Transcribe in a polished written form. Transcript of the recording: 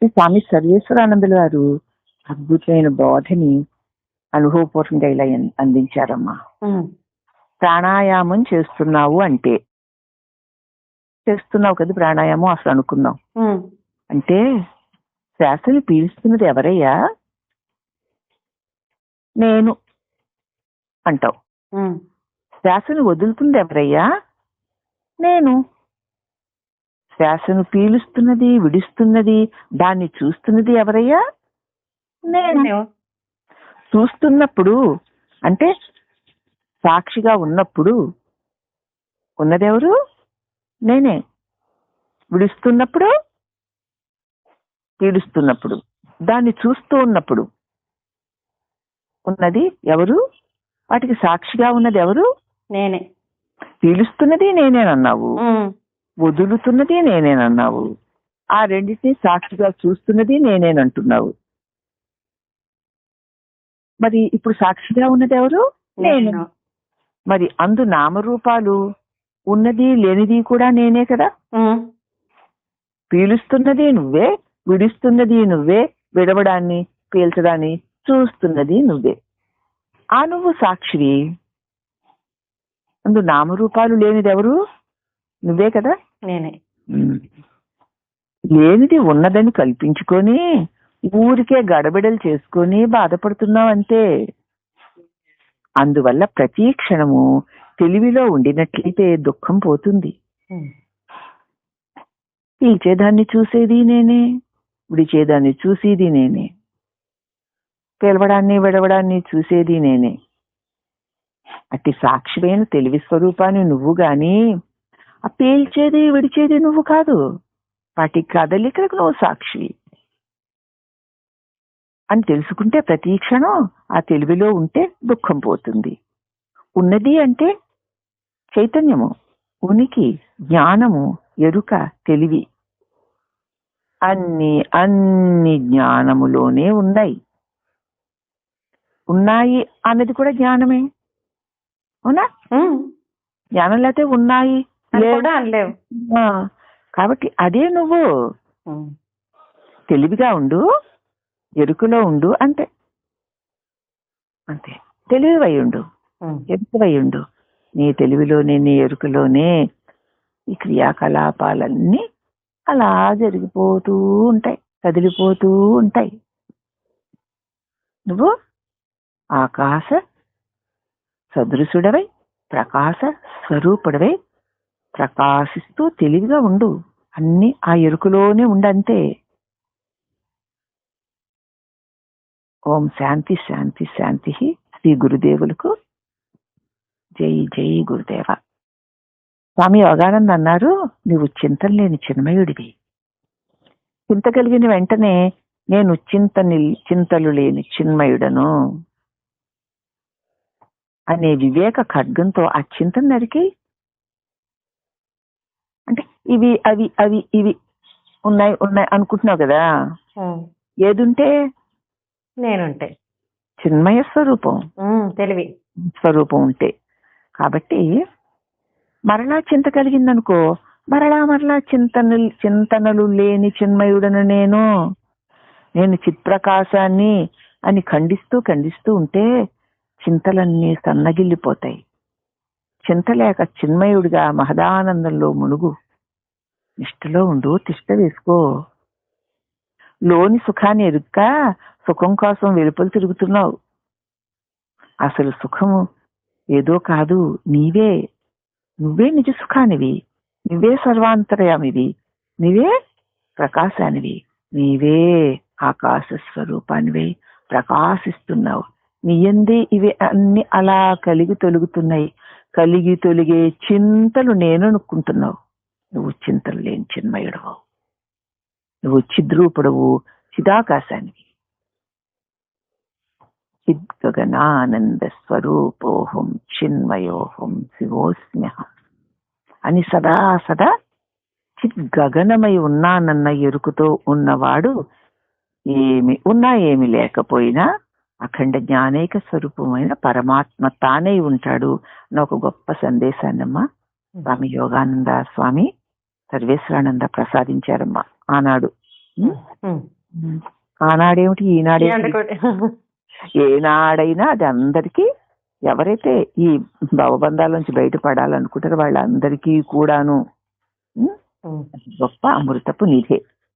స్వామి సర్వేశ్వరానందుల వారు అద్భుతమైన బోధని అనుభవపూర్వకంగా ఇలా అందించారమ్మా. ప్రాణాయామం చేస్తున్నావు అంటే చేస్తున్నావు కదా ప్రాణాయామం అసలు అనుకున్నాం అంటే శ్వాసని పీలుస్తున్నది ఎవరయ్యా? నేను అంటావు. శ్వాసను వదులుతుంది ఎవరయ్యా? నేను. శ్వాసను పీలుస్తున్నది విడుస్తున్నది దాన్ని చూస్తున్నది ఎవరయ్యా? నేను. చూస్తున్నప్పుడు అంటే సాక్షిగా ఉన్నప్పుడు ఉన్నదెవరు? నేనే. విడుస్తున్నప్పుడు పీలుస్తున్నప్పుడు దాన్ని చూస్తూ ఉన్నప్పుడు ఉన్నది ఎవరు? వాటికి సాక్షిగా ఉన్నది ఎవరు? నేనే. పీలుస్తున్నది నేనేనన్నావు, వదులుతున్నది నేనేనన్నావు, ఆ రెండింటినీ సాక్షిగా చూస్తున్నది నేనేనంటున్నావు. మరి ఇప్పుడు సాక్షిగా ఉన్నది ఎవరు? నేను. మరి అందు నామరూపాలు ఉన్నది లేనిది కూడా నేనే కదా. పీలుస్తున్నది నువ్వే, విడుస్తున్నది నువ్వే, విడవడాన్ని పీల్చడాన్ని చూస్తున్నది నువ్వే. ఆ నువ్వు సాక్షివి. అందు నామరూపాలు లేనిది ఎవరు? నువ్వే కదా. నేనే. లేనిది ఉన్నదని కల్పించుకొని ఊరికే గడబిడలు చేసుకొని బాధపడుతున్నావు అంతే. అందువల్ల ప్రతి క్షణము తెలివిలో ఉండినట్లయితే దుఃఖం పోతుంది. పీల్చేదాన్ని చూసేది నేనే, విడిచేదాన్ని చూసేది నేనే, పిలవడాన్ని విడవడాన్ని చూసేది నేనే. అట్టి సాక్షిమైన తెలివి స్వరూపాన్ని నువ్వు గాని ఆ పీల్చేది విడిచేది నువ్వు కాదు. వాటి కదలికలకు నువ్వు సాక్షివి అని తెలుసుకుంటే ప్రతి క్షణం ఆ తెలివిలో ఉంటే దుఃఖం పోతుంది. ఉన్నది అంటే చైతన్యము, ఉనికి, జ్ఞానము, ఎరుక, తెలివి అన్ని జ్ఞానములోనే ఉన్నాయి. ఉన్నాయి అన్నది కూడా జ్ఞానమే. అవునా? జ్ఞానం లేకపోతే ఉన్నాయి అనలేవు. కాబట్టి అదే నువ్వు తెలివిగా ఉండు, ఎరుకలో ఉండు అంతే. అంతే. తెలివివై ఉండు, ఎరుకవై ఉండు. నీ తెలివిలోనే నీ ఎరుకలోనే ఈ క్రియాకలాపాలన్నీ అలా జరిగిపోతూ ఉంటాయి, కదిలిపోతూ ఉంటాయి. నువ్వు ఆకాశ సదృశుడవై ప్రకాశ స్వరూపుడవై ప్రకాశిస్తూ తెలివిగా ఉండు. అన్ని ఆ ఎరుకలోనే ఉండంతే. ఓం శాంతి శాంతి శాంతి. శ్రీ గురుదేవులకు జై జై గురుదేవ. స్వామి యోగానంద్ అన్నారు, నువ్వు చింతలు లేని చిన్మయుడివి. చింత కలిగిన వెంటనే నేను చింతలు లేని చిన్మయుడను అనే వివేక ఖడ్గంతో ఆ చింతను నరికి, అంటే ఇవి అవి అవి ఇవి ఉన్నాయి ఉన్నాయి అనుకుంటున్నావు కదా. ఏదుంటే నేనుంటే చిన్మయ స్వరూపం, తెలివి స్వరూపం ఉంటే. కాబట్టి మరలా చింత కలిగిందనుకో, మరలా చింతనలు లేని చిన్మయుడను నేను చిత్ప్రకాశాన్ని అని ఖండిస్తూ ఉంటే చింతలన్నీ సన్నగిల్లిపోతాయి. చింత లేక చిన్మయుడిగా మహదానందంలో మునుగు. నిష్టలో ఉండు, తిష్ట వేసుకో. లోని సుఖాన్ని ఎరుక్క సుఖం కోసం వెలుపలు తిరుగుతున్నావు. అసలు సుఖము ఏదో కాదు, నువ్వే నిజ సుఖానివి, నువ్వే సర్వాంతర్యామివి, నువ్వే ప్రకాశానివి, నీవే ఆకాశ స్వరూపానివై ప్రకాశిస్తున్నావు. నీయందే ఇవి అన్ని అలా కలిగి తొలుగుతున్నాయి. కలిగి తొలిగే చింతలు నేను అనుకుంటున్నావు. నువ్వు చింతలు లేని చిన్మయుడవు, నువ్వు చిద్రూపుడవు, చిదాకాశానివి. చిద్గగనానంద స్వరూపోహం చిన్మయోహం శివోస్మ్యహం అని సదా చిద్గగనమై ఉన్నానన్న ఎరుకుతో ఉన్నవాడు ఏమి ఉన్నా ఏమి లేకపోయినా అఖండ జ్ఞానేక స్వరూపమైన పరమాత్మ తానై ఉంటాడు అని ఒక గొప్ప సందేశాన్నమ్మా స్వామి యోగానంద స్వామి సర్వేశ్వరానంద ప్రసాదించారమ్మా ఆనాడు. ఆనాడేమిటి ఈనాడేమిటి, ఏనాడైనా అది అందరికీ, ఎవరైతే ఈ భవబంధాల నుంచి బయటపడాలనుకుంటారో వాళ్ళందరికీ కూడాను గొప్ప అమృతపు నిధే.